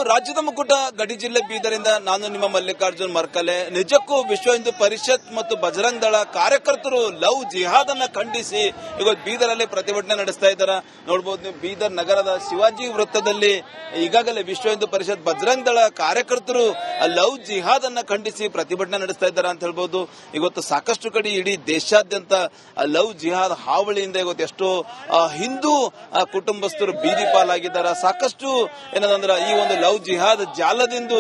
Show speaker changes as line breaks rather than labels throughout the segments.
ರಾಜ್ಯದ ಮುಕುಟ ಗಡಿ ಜಿಲ್ಲೆ ಬೀದರಿಂದ ನಾನು ನಿಮ್ಮ ಮಲ್ಲಿಕಾರ್ಜುನ್ ಮರ್ಕಲೆ. ನಿಜಕ್ಕೂ ವಿಶ್ವ ಹಿಂದೂ ಪರಿಷತ್ ಮತ್ತು ಬಜರಂಗ್ ದಳ ಕಾರ್ಯಕರ್ತರು ಲವ್ ಜಿಹಾದ್ ಅನ್ನ ಖಂಡಿಸಿ ಇವತ್ತು ಬೀದರಲ್ಲಿ ಪ್ರತಿಭಟನೆ ನಡೆಸ್ತಾ ಇದ್ದಾರೆ. ನೋಡಬಹುದು ನೀವು, ಬೀದರ್ ನಗರದ ಶಿವಾಜಿ ವೃತ್ತದಲ್ಲಿ ಈಗಾಗಲೇ ವಿಶ್ವ ಹಿಂದೂ ಪರಿಷತ್ ಬಜರಂಗ್ ದಳ ಕಾರ್ಯಕರ್ತರು ಲವ್ ಜಿಹಾದ್ ಅನ್ನ ಖಂಡಿಸಿ ಪ್ರತಿಭಟನೆ ನಡೆಸ್ತಾ ಇದ್ದಾರೆ ಅಂತ ಹೇಳ್ಬಹುದು. ಇವತ್ತು ಸಾಕಷ್ಟು ಕಡೆ ಇಡೀ ದೇಶಾದ್ಯಂತ ಲವ್ ಜಿಹಾದ್ ಹಾವಳಿಯಿಂದ ಇವತ್ತು ಎಷ್ಟೋ ಹಿಂದೂ ಕುಟುಂಬಸ್ಥರು ಬೀದಿ ಪಾಲಾಗಿದ್ದಾರೆ. ಸಾಕಷ್ಟು ಏನದಂದ್ರೆ ಈ ಒಂದು ಲವ್ ಜಿಹಾದ್ ಜಾಲದಿಂದ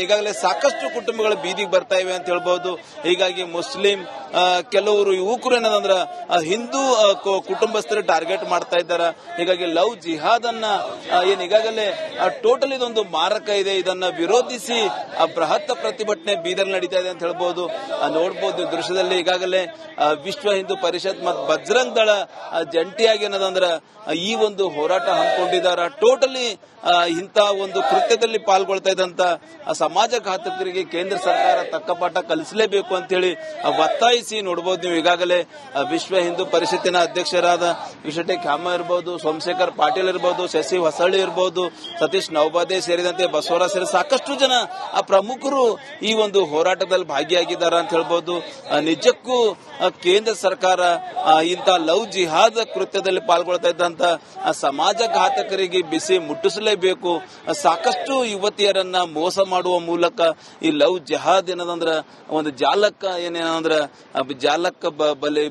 ಈಗಾಗಲೇ ಸಾಕಷ್ಟು ಕುಟುಂಬಗಳು ಬೀದಿಗೆ ಬರ್ತಾ ಇವೆ ಅಂತ ಹೇಳ್ಬಹುದು. ಹೀಗಾಗಿ ಮುಸ್ಲಿಂ ಕೆಲವರು ಯುವಕರು ಏನದಂದ್ರ ಹಿಂದೂ ಕುಟುಂಬಸ್ಥರು ಟಾರ್ಗೆಟ್ ಮಾಡ್ತಾ ಇದ್ದಾರೆ. ಹೀಗಾಗಿ ಲವ್ ಜಿಹಾದ್ ಅನ್ನ ಈಗಾಗಲೇ ಟೋಟಲ್ ಇದೊಂದು ಮಾರಕ ಇದೆ. ಇದನ್ನ ವಿರೋಧಿಸಿ ಬೃಹತ್ ಪ್ರತಿಭಟನೆ ಬೀದರ್ ನಡೀತಾ ಇದೆ ಅಂತ ಹೇಳ್ಬಹುದು. ನೋಡಬಹುದು ದೃಶ್ಯದಲ್ಲಿ ಈಗಾಗಲೇ ವಿಶ್ವ ಹಿಂದೂ ಪರಿಷತ್ ಮತ್ತು ಬಜರಂಗ್ ದಳ ಜಂಟಿಯಾಗಿ ಏನದಂದ್ರ ಈ ಒಂದು ಹೋರಾಟ ಹಮ್ಮಿಕೊಂಡಿದ್ದಾರೆ. ಟೋಟಲಿ ಇಂಥ ಒಂದು ಕೃತ್ಯದಲ್ಲಿ ಪಾಲ್ಗೊಳ್ತಾ ಇದ್ದಂತ ಸಮಾಜಘಾತಕರಿಗೆ ಕೇಂದ್ರ ಸರ್ಕಾರ ತಕ್ಕ ಪಾಠ ಕಲಿಸಲೇಬೇಕು ಅಂತ ಹೇಳಿ ಒತ್ತಾಯಿಸಿ ನೋಡಬಹುದು. ನೀವು ಈಗಾಗಲೇ ವಿಶ್ವ ಹಿಂದೂ ಪರಿಷತ್ತಿನ ಅಧ್ಯಕ್ಷರಾದ ವಿಶಟೆ ಖ್ಯಾಮ ಇರಬಹುದು, ಸೋಮಶೇಖರ್ ಪಾಟೀಲ್ ಇರಬಹುದು, ಶಶಿ ಹೊಸಳ್ಳಿ ಇರಬಹುದು, ಸತೀಶ್ ನವಬಾದೆ ಸೇರಿದಂತೆ ಬಸವರಾಜ್ ಸೇರಿ ಸಾಕಷ್ಟು ಜನ ಪ್ರಮುಖರು ಈ ಒಂದು ಹೋರಾಟದಲ್ಲಿ ಭಾಗಿಯಾಗಿದ್ದಾರೆ ಅಂತ ಹೇಳ್ಬಹುದು. ನಿಜಕ್ಕೂ ಕೇಂದ್ರ ಸರ್ಕಾರ ಇಂಥ ಲವ್ ಜಿಹಾದ್ ಕೃತ್ಯದಲ್ಲಿ ಪಾಲ್ಗೊಳ್ತಾ ಇದ್ದಂತ ಸಮಾಜಘಾತಕರಿಗೆ ಬಿಸಿ ಮುಟ್ಟಿಸಲೇಬೇಕು. ಸಾಕಷ್ಟು ಯುವತಿಯರನ್ನ ಮೋಸ ಮಾಡುವ ಮೂಲಕ ಈ ಲವ್ ಜಿಹಾದ್ ಏನದಂದ್ರ ಒಂದು ಜಾಲಕ್ಕ ಬಲಿ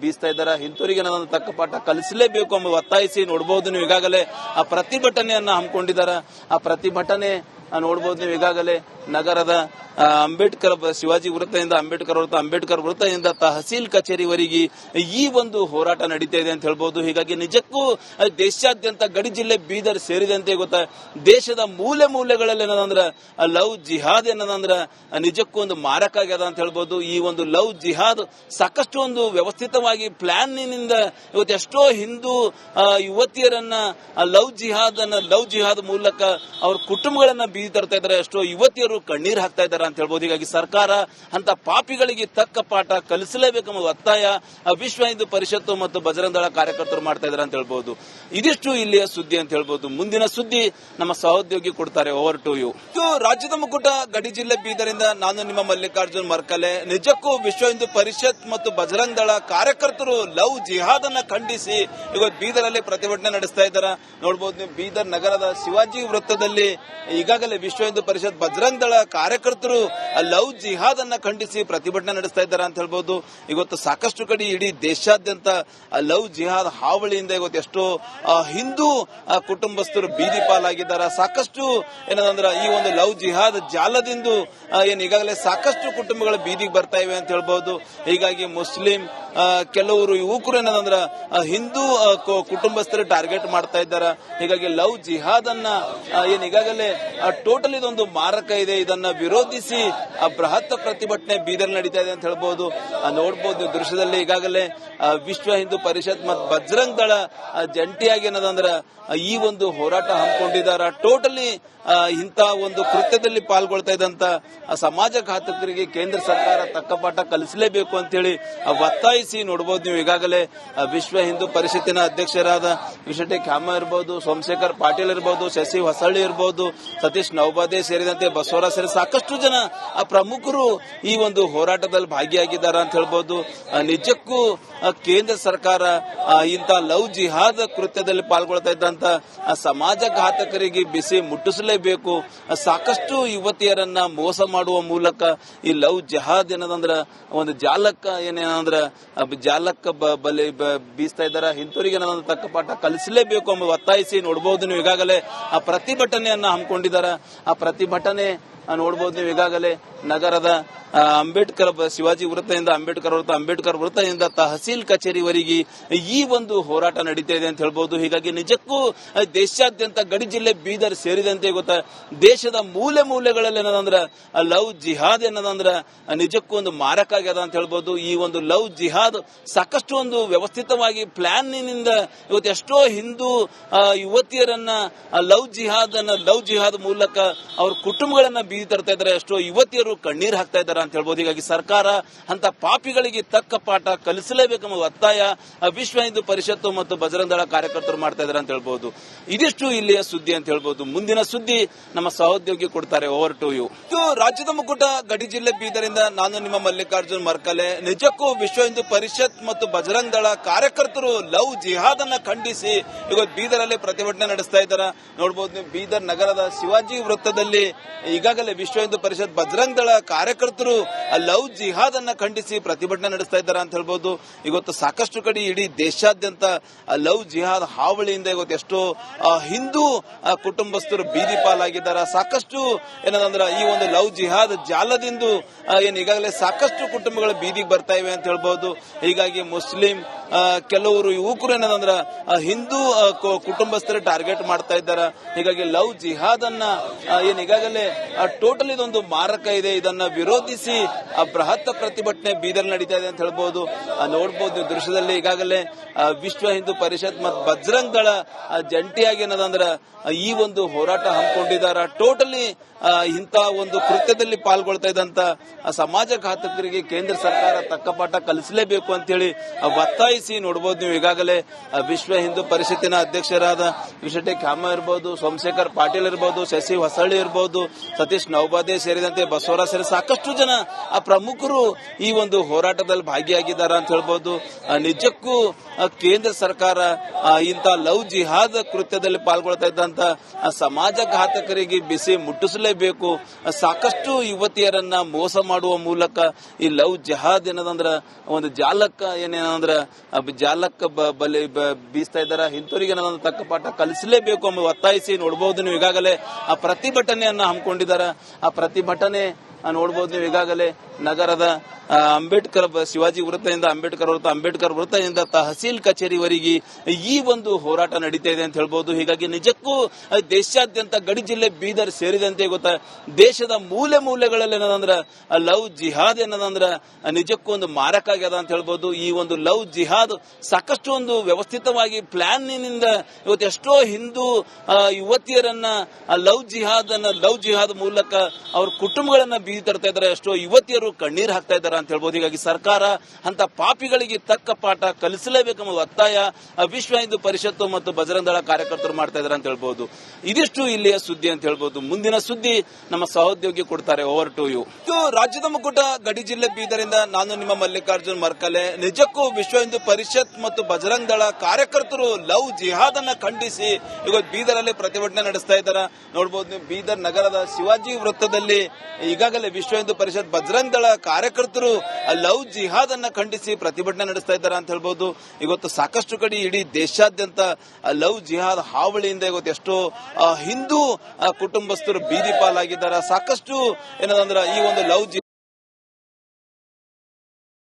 ಬೀಸ್ತಾ ಇದ್ದಾರೆ. ಇಂಥವರಿಗೆ ಏನದಂದ್ರೆ ತಕ್ಕ ಪಾಠ ಕಲಿಸಲೇಬೇಕು ಎಂಬ ಒತ್ತಾಯಿಸಿ ನೋಡಬಹುದು. ನೀವು ಈಗಾಗಲೇ ಆ ಪ್ರತಿಭಟನೆಯನ್ನ ಹಮ್ಮಿಕೊಂಡಿದ್ದಾರೆ. ಆ ಪ್ರತಿಭಟನೆ ನೋಡಬಹುದು. ನೀವು ಈಗಾಗಲೇ ನಗರದ ಅಂಬೇಡ್ಕರ್ ಶಿವಾಜಿ ವೃತ್ತದಿಂದ ಅಂಬೇಡ್ಕರ್ ವೃತ್ತದಿಂದ ತಹಸೀಲ್ ಕಚೇರಿವರೆಗೆ ಈ ಒಂದು ಹೋರಾಟ ನಡೀತಾ ಇದೆ ಅಂತ ಹೇಳ್ಬಹುದು. ಹೀಗಾಗಿ ನಿಜಕ್ಕೂ ದೇಶಾದ್ಯಂತ ಗಡಿ ಜಿಲ್ಲೆ ಬೀದರ್ ಸೇರಿದಂತೆ ಗೊತ್ತಾ ದೇಶದ ಮೂಲೆ ಮೂಲೆಗಳಲ್ಲಿ ಏನದಂದ್ರ ಲವ್ ಜಿಹಾದ್ ಏನದಂದ್ರ ನಿಜಕ್ಕೂ ಒಂದು ಮಾರಕ ಆಗ್ಯದ ಅಂತ ಹೇಳ್ಬಹುದು. ಈ ಒಂದು ಲವ್ ಜಿಹಾದ್ ಸಾಕಷ್ಟು ಒಂದು ವ್ಯವಸ್ಥಿತವಾಗಿ ಪ್ಲಾನ್ನಿಂದ ಇವತ್ತು ಎಷ್ಟೋ ಹಿಂದೂ ಯುವತಿಯರನ್ನ ಲವ್ ಜಿಹಾದ್ ಮೂಲಕ ಅವ್ರ ಕುಟುಂಬಗಳನ್ನ ಬೀದಿ ತರ್ತಾ ಇದ್ದಾರೆ. ಎಷ್ಟೋ ಯುವತಿಯರು ಕಣ್ಣೀರ್ ಹಾಕ್ತಾ ಇದ್ದಾರೆ ಅಂತ ಹೇಳ್ಬಹುದು. ಹೀಗಾಗಿ ಸರ್ಕಾರ ಅಂತ ಪಾಪಿಗಳಿಗೆ ತಕ್ಕ ಪಾಠ ಕಲಿಸಲೇಬೇಕೆಂಬ ಒತ್ತಾಯ ವಿಶ್ವ ಹಿಂದೂ ಪರಿಷತ್ತು ಮತ್ತು ಬಜರಂಗ್ ದಳ ಕಾರ್ಯಕರ್ತರು ಮಾಡ್ತಾ ಇದ್ದಾರೆ ಅಂತ ಹೇಳ್ಬಹುದು. ಇದಿಷ್ಟು ಇಲ್ಲಿಯ ಸುದ್ದಿ ಅಂತ ಹೇಳ್ಬಹುದು. ಮುಂದಿನ ಸುದ್ದಿ ನಮ್ಮ ಸಹೋದ್ಯೋಗಿ ಕೊಡ್ತಾರೆ. Over to you. ರಾಜ್ಯದ ಮುಕುಟ ಗಡಿ ಜಿಲ್ಲೆ ಬೀದರಿಂದ ನಾನು ನಿಮ್ಮ ಮಲ್ಲಿಕಾರ್ಜುನ್ ಮರ್ಕಲೆ. ನಿಜಕ್ಕೂ ವಿಶ್ವ ಹಿಂದೂ ಪರಿಷತ್ ಮತ್ತು ಬಜರಂಗ್ ದಳ ಕಾರ್ಯಕರ್ತರು ಲವ್ ಜಿಹಾದ್ ಅನ್ನ ಖಂಡಿಸಿ ಇವತ್ತು ಬೀದರಲ್ಲಿ ಪ್ರತಿಭಟನೆ ನಡೆಸ್ತಾ ಇದ್ದಾರೆ. ನೋಡಬಹುದು ನೀವು, ಬೀದರ್ ನಗರದ ಶಿವಾಜಿ ವೃತ್ತದಲ್ಲಿ ಈಗಾಗಲೇ ವಿಶ್ವ ಹಿಂದೂ ಪರಿಷತ್ ಬಜರಂಗ್ ದಳ ಕಾರ್ಯಕರ್ತರು ಲವ್ ಜಿಹಾದ್ ಅನ್ನ ಖಂಡಿಸಿ ಪ್ರತಿಭಟನೆ ನಡೆಸ್ತಾ ಇದ್ದಾರೆ ಅಂತ ಹೇಳ್ಬಹುದು. ಇವತ್ತು ಸಾಕಷ್ಟು ಕಡೆ ಇಡೀ ದೇಶಾದ್ಯಂತ ಲವ್ ಜಿಹಾದ್ ಹಾವಳಿಯಿಂದ ಇವತ್ತು ಎಷ್ಟೋ ಹಿಂದೂ ಕುಟುಂಬಸ್ಥರು ಬೀದಿ ಪಾಲಾಗಿದ್ದಾರೆ. ಸಾಕಷ್ಟು ಏನದಂದ್ರ ಈ ಒಂದು ಲವ್ ಜಿಹಾದ್ ಜಾಲದಿಂದ ಈಗಾಗಲೇ ಸಾಕಷ್ಟು ಕುಟುಂಬಗಳು ಬೀದಿಗೆ ಬರ್ತಾ ಇವೆ ಅಂತ ಹೇಳ್ಬಹುದು. ಹೀಗಾಗಿ ಮುಸ್ಲಿಂ ಕೆಲವರು ಯುವಕರು ಏನದಂದ್ರ ಹಿಂದೂ ಕುಟುಂಬಸ್ಥರು ಟಾರ್ಗೆಟ್ ಮಾಡ್ತಾ ಇದ್ದಾರೆ. ಹೀಗಾಗಿ ಲವ್ ಜಿಹಾದ್ ಅನ್ನ ಈಗಾಗಲೇ ಟೋಟಲ್ ಇದೊಂದು ಮಾರಕ ಇದೆ. ಇದನ್ನ ವಿರೋಧಿಸಿ ಬೃಹತ್ ಪ್ರತಿಭಟನೆ ಬೀದರ್ ನಡೀತಾ ಇದೆ ಅಂತ ಹೇಳ್ಬಹುದು. ನೋಡಬಹುದು ದೃಶ್ಯದಲ್ಲಿ ಈಗಾಗಲೇ ವಿಶ್ವ ಹಿಂದೂ ಪರಿಷತ್ ಮತ್ತು ಬಜರಂಗ್ ದಳ ಜಂಟಿಯಾಗಿ ಏನದಂದ್ರ ಈ ಒಂದು ಹೋರಾಟ ಹಮ್ಮಿಕೊಂಡಿದ್ದಾರೆ. ಟೋಟಲಿ ಇಂಥ ಒಂದು ಕೃತ್ಯದಲ್ಲಿ ಪಾಲ್ಗೊಳ್ತಾ ಇದ್ದಂತ ಸಮಾಜಘಾತಕರಿಗೆ ಕೇಂದ್ರ ಸರ್ಕಾರ ತಕ್ಕ ಪಾಠ ಕಲಿಸಲೇಬೇಕು ಅಂತ ಹೇಳಿ ಒತ್ತಾಯಿಸಿ ನೋಡಬಹುದು. ನೀವು ಈಗಾಗಲೇ ವಿಶ್ವ ಹಿಂದೂ ಪರಿಷತ್ತಿನ ಅಧ್ಯಕ್ಷರಾದ ವಿಶಟೆ ಖ್ಯಾಮ ಇರಬಹುದು, ಸೋಮಶೇಖರ್ ಪಾಟೀಲ್ ಇರಬಹುದು, ಶಶಿ ಹೊಸಳ್ಳಿ ಇರಬಹುದು, ಸತೀಶ್ ನವಬಾದೆ ಸೇರಿದಂತೆ ಬಸವರಾಜ್ ಸೇರಿ ಸಾಕಷ್ಟು ಜನ ಪ್ರಮುಖರು ಈ ಒಂದು ಹೋರಾಟದಲ್ಲಿ ಭಾಗಿಯಾಗಿದ್ದಾರೆ ಅಂತ ಹೇಳ್ಬಹುದು. ನಿಜಕ್ಕೂ ಕೇಂದ್ರ ಸರ್ಕಾರ ಇಂಥ ಲವ್ ಜಿಹಾದ್ ಕೃತ್ಯದಲ್ಲಿ ಪಾಲ್ಗೊಳ್ತಾ ಇದ್ದಂತ ಸಮಾಜಘಾತಕರಿಗೆ ಬಿಸಿ ಮುಟ್ಟಿಸಲೇಬೇಕು. ಸಾಕಷ್ಟು ಯುವತಿಯರನ್ನ ಮೋಸ ಮಾಡುವ ಮೂಲಕ ಈ ಲವ್ ಜಿಹಾದ್ ಏನದಂದ್ರ ಒಂದು ಜಾಲಕ್ಕ ಬಲಿ ಬೀಸ್ತಾ ಇದ್ದಾರೆ. ಇಂಥವರಿಗೆ ತಕ್ಕ ಪಾಠ ಕಲಿಸಲೇಬೇಕು ಎಂಬ ಒತ್ತಾಯಿಸಿ ನೋಡಬಹುದು. ನೀವು ಈಗಾಗಲೇ ಆ ಪ್ರತಿಭಟನೆಯನ್ನ ಹಮ್ಮಿಕೊಂಡಿದ್ದಾರೆ. ಆ ಪ್ರತಿಭಟನೆ ನೋಡಬಹುದು. ನೀವು ಈಗಾಗಲೇ ನಗರದ ಅಂಬೇಡ್ಕರ್ ಶಿವಾಜಿ ವೃತ್ತದಿಂದ ಅಂಬೇಡ್ಕರ್ ವೃತ್ತದಿಂದ ತಹಸೀಲ್ ಕಚೇರಿವರೆಗೆ ಈ ಒಂದು ಹೋರಾಟ ನಡೀತಾ ಇದೆ ಅಂತ ಹೇಳ್ಬಹುದು. ಹೀಗಾಗಿ ನಿಜಕ್ಕೂ ದೇಶಾದ್ಯಂತ ಗಡಿ ಜಿಲ್ಲೆ ಬೀದರ್ ಸೇರಿದಂತೆ ಗೊತ್ತಾ ದೇಶದ ಮೂಲೆ ಮೂಲೆಗಳಲ್ಲಿ ಏನದಂದ್ರ ಲವ್ ಜಿಹಾದ್ ಏನದಂದ್ರ ನಿಜಕ್ಕೂ ಒಂದು ಮಾರಕ ಆಗ್ಯದ ಅಂತ ಹೇಳ್ಬಹುದು. ಈ ಒಂದು ಲವ್ ಜಿಹಾದ್ ಸಾಕಷ್ಟು ಒಂದು ವ್ಯವಸ್ಥಿತವಾಗಿ ಪ್ಲಾನ್ನಿಂದ ಇವತ್ತು ಎಷ್ಟೋ ಹಿಂದೂ ಯುವತಿಯರನ್ನ ಲವ್ ಜಿಹಾದ್ ಮೂಲಕ ಅವ್ರ ಕುಟುಂಬಗಳನ್ನ ಬೀದಿ ತರ್ತಾ ಇದ್ದಾರೆ, ಎಷ್ಟೋ ಯುವತಿಯರು ಕಣ್ಣೀರು ಹಾಕ್ತಾ ಇದ್ದಾರೆ ಅಂತ ಹೇಳ್ಬೋದು. ಹೀಗಾಗಿ ಸರ್ಕಾರ ಅಂತ ಪಾಪಿಗಳಿಗೆ ತಕ್ಕ ಪಾಠ ಕಲಿಸಲೇಬೇಕೆಂಬ ಒತ್ತಾಯ ವಿಶ್ವ ಹಿಂದೂ ಪರಿಷತ್ತು ಮತ್ತು ಬಜರಂಗ ದಳ ಕಾರ್ಯಕರ್ತರು ಮಾಡ್ತಾ ಇದ್ದಾರೆ ಅಂತ ಹೇಳ್ಬೋದು. ಇದಿಷ್ಟು ಇಲ್ಲಿಯ ಸುದ್ದಿ ಅಂತ ಹೇಳ್ಬೋದು. ಮುಂದಿನ ಸುದ್ದಿ ನಮ್ಮ ಸಹೋದ್ಯೋಗಿ ಕೊಡ್ತಾರೆ. Over to you. ಇದು ರಾಜ್ಯದ ಮುಕುಟ, ಗಡಿ ಜಿಲ್ಲೆ ಬೀದರಿಂದ ನಾನು ನಿಮ್ಮ ಮಲ್ಲಿಕಾರ್ಜುನ್ ಮರ್ಕಲೆ. ನಿಜಕ್ಕೂ ವಿಶ್ವ ಹಿಂದೂ ಪರಿಷತ್ ಮತ್ತು ಬಜರಂಗ ದಳ ಕಾರ್ಯಕರ್ತರು ಲವ್ ಜಿಹಾದ್ ಅನ್ನ ಖಂಡಿಸಿ ಇವತ್ತು ಬೀದರಲ್ಲಿ ಪ್ರತಿಭಟನೆ ನಡೆಸ್ತಾ ಇದ್ದಾರೆ. ನೋಡಬಹುದು ನೀವು, ಬೀದರ್ ನಗರದ ಶಿವಾಜಿ ವೃತ್ತದಲ್ಲಿ ಈಗಾಗಲೇ ವಿಶ್ವ ಹಿಂದೂ ಪರಿಷತ್ ಬಜರಂಗ ದಳ ಕಾರ್ಯಕರ್ತರು ಲವ್ ಜಿಹಾದ್ ಅನ್ನ ಖಂಡಿಸಿ ಪ್ರತಿಭಟನೆ ನಡೆಸ್ತಾ ಇದ್ದಾರೆ ಅಂತ ಹೇಳ್ಬೋದು. ಇವತ್ತು ಸಾಕಷ್ಟು ಕಡೆ ಇಡೀ ದೇಶಾದ್ಯಂತ ಲವ್ ಜಿಹಾದ್ ಹಾವಳಿಯಿಂದ ಇವತ್ತು ಎಷ್ಟೋ ಹಿಂದೂ ಕುಟುಂಬಸ್ಥರು ಬೀದಿ ಪಾಲಾಗಿದ್ದಾರೆ. ಸಾಕಷ್ಟು ಏನದಂದ್ರೆ ಈ ಒಂದು ಲವ್ ಜಿಹಾದ್ ಜಾಲದಿಂದ ಏನ್ ಈಗಾಗಲೇ ಸಾಕಷ್ಟು ಕುಟುಂಬಗಳು ಬೀದಿಗೆ ಬರ್ತಾ ಇವೆ ಅಂತ ಹೇಳ್ಬಹುದು. ಹೀಗಾಗಿ ಮುಸ್ಲಿಂ ಕೆಲವರು ಯುವಕರು ಏನದಂದ್ರ ಹಿಂದೂ ಕುಟುಂಬಸ್ಥರು ಟಾರ್ಗೆಟ್ ಮಾಡ್ತಾ ಇದ್ದಾರೆ. ಹೀಗಾಗಿ ಲವ್ ಜಿಹಾದ್ ಅನ್ನ ಏನ್ ಈಗಾಗಲೇ ಟೋಟಲ್ ಇದೊಂದು ಮಾರಕ ಇದೆ, ಇದನ್ನ ವಿರೋಧಿಸಿ ಬೃಹತ್ ಪ್ರತಿಭಟನೆ ಬೀದರ್ ನಡೀತಾ ಇದೆ ಅಂತ ಹೇಳ್ಬಹುದು. ನೋಡಬಹುದು ದೃಶ್ಯದಲ್ಲಿ ಈಗಾಗಲೇ ವಿಶ್ವ ಹಿಂದೂ ಪರಿಷತ್ ಮತ್ತು ಬಜರಂಗ ದಳ ಜಂಟಿಯಾಗಿ ಏನದಂದ್ರ ಈ ಒಂದು ಹೋರಾಟ ಹಮ್ಮಿಕೊಂಡಿದ್ದಾರೆ. ಟೋಟಲಿ ಇಂಥ ಒಂದು ಕೃತ್ಯದಲ್ಲಿ ಪಾಲ್ಗೊಳ್ತಾ ಇದ್ದಂತ ಸಮಾಜಘಾತಕರಿಗೆ ಕೇಂದ್ರ ಸರ್ಕಾರ ತಕ್ಕ ಪಾಠ ಕಲಿಸಲೇಬೇಕು ಅಂತ ಹೇಳಿ ಒತ್ತಾಯಿಸಿ ನೋಡಬಹುದು. ನೀವು ಈಗಾಗಲೇ ವಿಶ್ವ ಹಿಂದೂ ಪರಿಷತ್ತಿನ ಅಧ್ಯಕ್ಷರಾದ ವಿಶಟೆ ಖ್ಯಾಮ ಇರಬಹುದು, ಸೋಮಶೇಖರ್ ಪಾಟೀಲ್ ಇರಬಹುದು, ಶಶಿ ಹೊಸಳ್ಳಿ ಇರಬಹುದು, ಸತೀಶ್ ನೌಬಾದೆ ಸೇರಿದಂತೆ ಬಸವರಾಜ್ ಸೇರಿ ಸಾಕಷ್ಟು ಜನ ಪ್ರಮುಖರು ಈ ಒಂದು ಹೋರಾಟದಲ್ಲಿ ಭಾಗಿಯಾಗಿದ್ದಾರೆ ಅಂತ ಹೇಳ್ಬಹುದು. ನಿಜಕ್ಕೂ ಕೇಂದ್ರ ಸರ್ಕಾರ ಇಂಥ ಲವ್ ಜಿಹಾದ್ ಕೃತ್ಯದಲ್ಲಿ ಪಾಲ್ಗೊಳ್ತಾ ಇದ್ದಂತ ಸಮಾಜಘಾತಕರಿಗೆ ಬಿಸಿ ಮುಟ್ಟಿಸಲೇಬೇಕು. ಸಾಕಷ್ಟು ಯುವತಿಯರನ್ನ ಮೋಸ ಮಾಡುವ ಮೂಲಕ ಈ ಲವ್ ಜಿಹಾದ್ ಏನದಂದ್ರ ಒಂದು ಜಾಲಕ್ಕ ಏನೇನಂದ್ರ ಜಾಲಕ್ಕ ಬಲಿ ಬೀಸ್ತಾ ಇದ್ದಾರೆ. ಇಂಥವರಿಗೆ ಏನಂದ್ರೆ ತಕ್ಕ ಪಾಠ ಕಲಿಸಲೇಬೇಕು ಎಂಬ ಒತ್ತಾಯಿಸಿ ನೋಡಬಹುದು. ನೀವು ಈಗಾಗಲೇ ಆ ಪ್ರತಿಭಟನೆಯನ್ನ ಹಮ್ಮಿಕೊಂಡಿದ್ದಾರೆ. ಆ ಪ್ರತಿಭಟನೆ ನೋಡಬಹುದು ನೀವು ಈಗಾಗಲೇ ನಗರದ ಅಂಬೇಡ್ಕರ್ ಶಿವಾಜಿ ವೃತ್ತದಿಂದ ಅಂಬೇಡ್ಕರ್ ವೃತ್ತದಿಂದ ತಹಸೀಲ್ ಕಚೇರಿವರೆಗೆ ಈ ಒಂದು ಹೋರಾಟ ನಡೀತಾ ಇದೆ ಅಂತ ಹೇಳ್ಬಹುದು. ಹೀಗಾಗಿ ನಿಜಕ್ಕೂ ದೇಶಾದ್ಯಂತ ಗಡಿ ಜಿಲ್ಲೆ ಬೀದರ್ ಸೇರಿದಂತೆ ಗೊತ್ತಾ ದೇಶದ ಮೂಲೆ ಮೂಲೆಗಳಲ್ಲಿ ಏನದಂದ್ರ ಲವ್ ಜಿಹಾದ್ ಏನದಂದ್ರ ನಿಜಕ್ಕೂ ಒಂದು ಮಾರಕ ಆಗ್ಯದ ಅಂತ ಹೇಳ್ಬಹುದು. ಈ ಒಂದು ಲವ್ ಜಿಹಾದ್ ಸಾಕಷ್ಟು ಒಂದು ವ್ಯವಸ್ಥಿತವಾಗಿ ಪ್ಲಾನ್ನಿಂದ ಇವತ್ತು ಎಷ್ಟೋ ಹಿಂದೂ ಯುವತಿಯರನ್ನ ಲವ್ ಜಿಹಾದ್ ಮೂಲಕ ಅವ್ರ ಕುಟುಂಬಗಳನ್ನ ಬೀದಿ ತರ್ತಾ ಇದ್ದಾರೆ. ಎಷ್ಟೋ ಯುವತಿಯರು ಕಣ್ಣೀರು ಹಾಕ್ತಾ ಇದ್ದಾರೆ ಅಂತ ಹೇಳ್ಬೋದು. ಹೀಗಾಗಿ ಸರ್ಕಾರ ಅಂತ ಪಾಪಿಗಳಿಗೆ ತಕ್ಕ ಪಾಠ ಕಲಿಸಲೇಬೇಕೆಂಬ ಒತ್ತಾಯ ವಿಶ್ವ ಹಿಂದೂ ಪರಿಷತ್ತು ಮತ್ತು ಬಜರಂಗ ದಳ ಕಾರ್ಯಕರ್ತರು ಮಾಡ್ತಾ ಇದ್ದಾರೆ ಅಂತ ಹೇಳ್ಬೋದು. ಇದಿಷ್ಟು ಇಲ್ಲಿಯ ಸುದ್ದಿ ಅಂತ ಹೇಳ್ಬೋದು. ಮುಂದಿನ ಸುದ್ದಿ ನಮ್ಮ ಸಹೋದ್ಯೋಗಿ ಕೊಡ್ತಾರೆ. Over to you. ಇದು ರಾಜ್ಯದ ಮುಕುಟ, ಗಡಿ ಜಿಲ್ಲೆ ಬೀದರಿಂದ ನಾನು ನಿಮ್ಮ ಮಲ್ಲಿಕಾರ್ಜುನ್ ಮರ್ಕಲೆ. ನಿಜಕ್ಕೂ ವಿಶ್ವ ಹಿಂದೂ ಪರಿಷತ್ ಮತ್ತು ಬಜರಂಗ ದಳ ಕಾರ್ಯಕರ್ತರು ಲವ್ ಜಿಹಾದ್ ಅನ್ನ ಖಂಡಿಸಿ ಇವತ್ತು ಬೀದರಲ್ಲಿ ಪ್ರತಿಭಟನೆ ನಡೆಸ್ತಾ ಇದ್ದಾರೆ. ನೋಡಬಹುದು ನೀವು, ಬೀದರ್ ನಗರದ ಶಿವಾಜಿ ವೃತ್ತದಲ್ಲಿ ಈಗಾಗಲೇ ವಿಶ್ವ ಹಿಂದೂ ಪರಿಷತ್ ಬಜರಂಗ ದಳ ಕಾರ್ಯಕರ್ತರು ಲವ್ ಜಿಹಾದ್ ಅನ್ನ ಖಂಡಿಸಿ ಪ್ರತಿಭಟನೆ ನಡೆಸ್ತಾ ಇದ್ದಾರೆ ಅಂತ ಹೇಳ್ಬಹುದು. ಇವತ್ತು ಸಾಕಷ್ಟು ಕಡೆ ಇಡೀ ದೇಶಾದ್ಯಂತ ಲವ್ ಜಿಹಾದ್ ಹಾವಳಿಯಿಂದ ಇವತ್ತು ಎಷ್ಟೋ ಹಿಂದೂ ಕುಟುಂಬಸ್ಥರು ಬೀದಿ ಪಾಲಾಗಿದ್ದಾರೆ. ಸಾಕಷ್ಟು ಏನದಂದ್ರ ಈ ಒಂದು ಲವ್